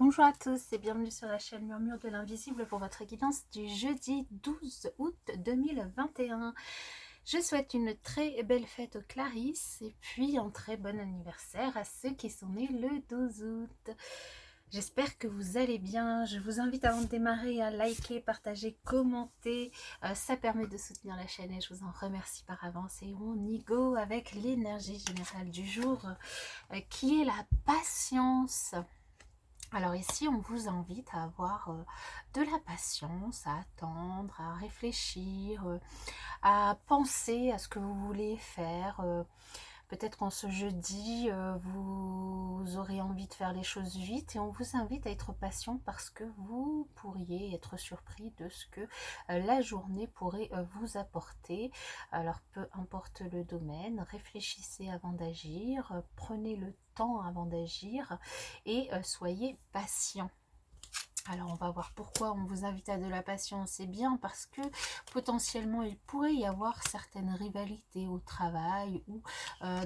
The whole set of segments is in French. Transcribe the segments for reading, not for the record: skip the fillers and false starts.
Bonjour à tous et bienvenue sur la chaîne Murmure de l'Invisible pour votre guidance du jeudi 12 août 2021. Je souhaite une très belle fête aux Clarisse et puis un très bon anniversaire à ceux qui sont nés le 12 août. J'espère que vous allez bien. Je vous invite avant de démarrer à liker, partager, commenter. Ça permet de soutenir la chaîne et je vous en remercie par avance. Et on y go avec l'énergie générale du jour qui est la patience. Alors ici, on vous invite à avoir de la patience, à attendre, à réfléchir, à penser à ce que vous voulez faire. Peut-être qu'en ce jeudi, vous aurez envie de faire les choses vite et on vous invite à être patient parce que vous pourriez être surpris de ce que la journée pourrait vous apporter. Alors peu importe le domaine, réfléchissez avant d'agir, prenez le temps avant d'agir et soyez patient. Alors on va voir pourquoi on vous invite à de la patience. C'est bien parce que potentiellement il pourrait y avoir certaines rivalités au travail ou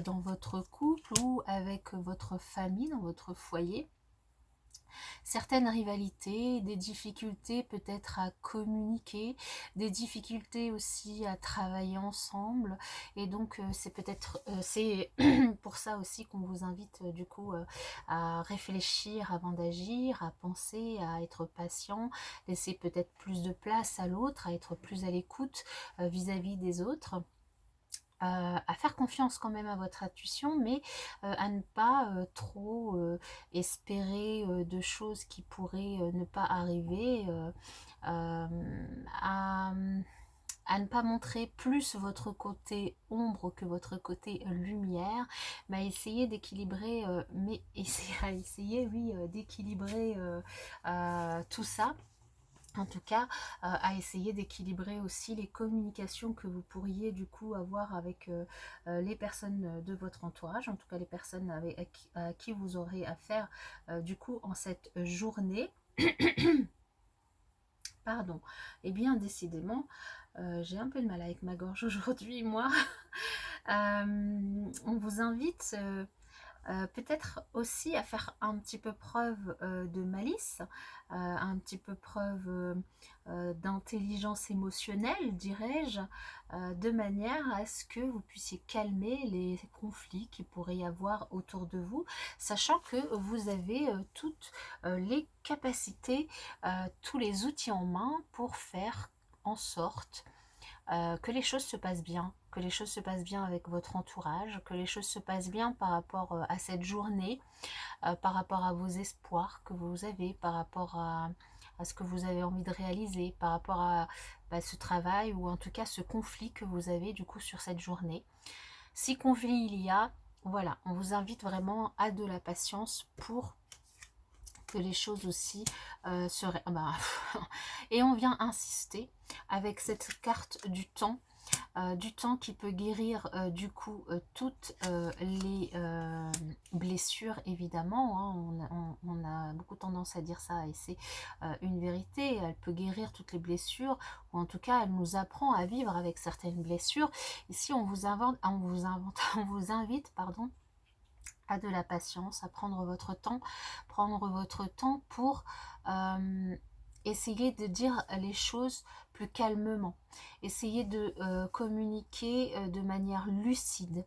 dans votre couple ou avec votre famille, dans votre foyer. Certaines rivalités, des difficultés peut-être à communiquer, des difficultés aussi à travailler ensemble. Et donc c'est peut-être c'est pour ça aussi qu'on vous invite du coup à réfléchir avant d'agir, à penser, à être patient, laisser peut-être plus de place à l'autre, à être plus à l'écoute vis-à-vis des autres. À faire confiance quand même à votre intuition, mais à ne pas trop espérer de choses qui pourraient ne pas arriver, à, à ne pas montrer plus votre côté ombre que votre côté lumière, mais à essayer d'équilibrer, oui, d'équilibrer tout ça. En tout cas, à essayer d'équilibrer aussi les communications que vous pourriez du coup avoir avec les personnes de votre entourage, en tout cas les personnes à qui vous aurez affaire du coup en cette journée. Pardon. Eh bien, décidément, j'ai un peu de mal avec ma gorge aujourd'hui, moi. On vous invite peut-être aussi à faire un petit peu preuve de malice, un petit peu preuve d'intelligence émotionnelle, dirais-je, de manière à ce que vous puissiez calmer les conflits qui pourrait y avoir autour de vous, sachant que vous avez toutes les capacités, tous les outils en main pour faire en sorte que les choses se passent bien, que les choses se passent bien avec votre entourage, que les choses se passent bien par rapport à cette journée, par rapport à vos espoirs que vous avez, par rapport à ce que vous avez envie de réaliser, par rapport à ce travail ou en tout cas ce conflit que vous avez du coup sur cette journée. Si conflit il y a, voilà, on vous invite vraiment à de la patience pour que les choses aussi seraient... Et on vient insister avec cette carte du temps qui peut guérir du coup toutes les blessures évidemment, hein. On a beaucoup tendance à dire ça et c'est une vérité. Elle peut guérir toutes les blessures, ou en tout cas elle nous apprend à vivre avec certaines blessures. Ici on vous on vous invite pardon, à de la patience, à prendre votre temps pour essayer de dire les choses plus calmement, essayer de communiquer de manière lucide,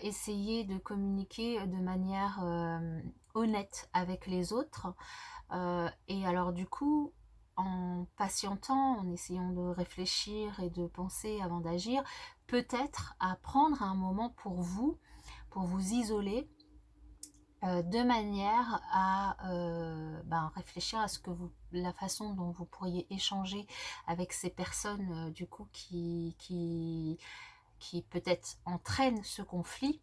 essayer de communiquer de manière honnête avec les autres. Et alors du coup, en patientant, en essayant de réfléchir et de penser avant d'agir, peut-être à prendre un moment pour vous isoler, de manière à réfléchir à ce que la façon dont vous pourriez échanger avec ces personnes du coup qui peut-être entraînent ce conflit.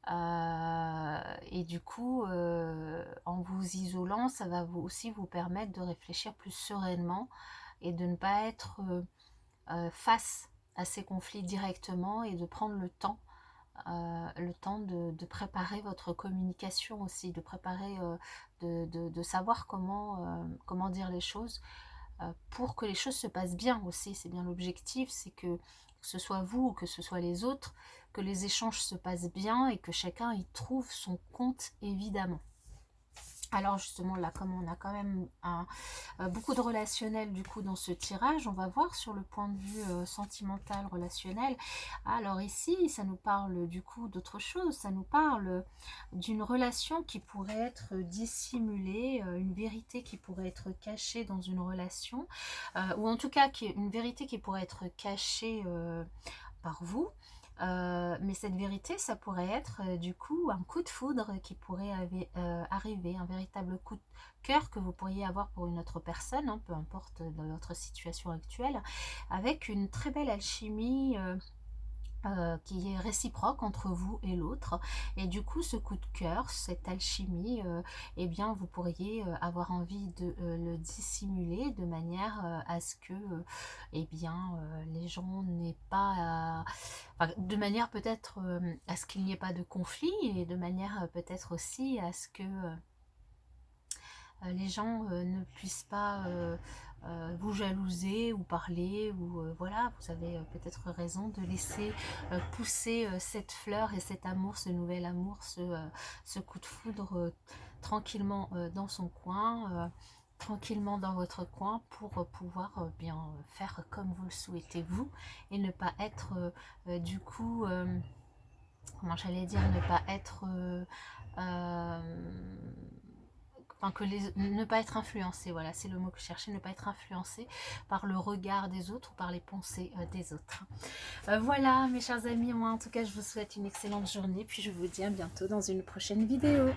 Et du coup, en vous isolant, ça va aussi vous permettre de réfléchir plus sereinement et de ne pas être face à ces conflits directement et de prendre le temps de préparer votre communication aussi, de préparer, de savoir comment dire les choses pour que les choses se passent bien aussi. C'est bien l'objectif, c'est que ce soit vous ou que ce soit les autres, que les échanges se passent bien et que chacun y trouve son compte évidemment. Alors justement là, comme on a quand même beaucoup de relationnel du coup dans ce tirage, on va voir sur le point de vue sentimental, relationnel. Alors ici, ça nous parle du coup d'autre chose, ça nous parle d'une relation qui pourrait être dissimulée, une vérité qui pourrait être cachée dans une relation, ou en tout cas une vérité qui pourrait être cachée par vous. Mais cette vérité, ça pourrait être du coup un coup de foudre qui pourrait arriver, un véritable coup de cœur que vous pourriez avoir pour une autre personne, hein, peu importe dans votre situation actuelle, avec une très belle alchimie qui est réciproque entre vous et l'autre, et du coup ce coup de cœur, cette alchimie, eh bien vous pourriez avoir envie de le dissimuler de manière à ce que eh bien les gens n'aient pas enfin, de manière peut-être à ce qu'il n'y ait pas de conflit, et de manière peut-être aussi à ce que les gens ne puissent pas vous jalouser ou parler, ou voilà, vous avez peut-être raison de laisser pousser cette fleur et cet amour, ce nouvel amour, ce coup de foudre tranquillement dans son coin, tranquillement dans votre coin, pour pouvoir bien faire comme vous le souhaitez vous, et ne pas être du coup comment j'allais dire, ne pas être enfin, ne pas être influencé, voilà, c'est le mot que je cherchais, ne pas être influencé par le regard des autres ou par les pensées des autres. Voilà mes chers amis, moi en tout cas je vous souhaite une excellente journée, puis je vous dis à bientôt dans une prochaine vidéo.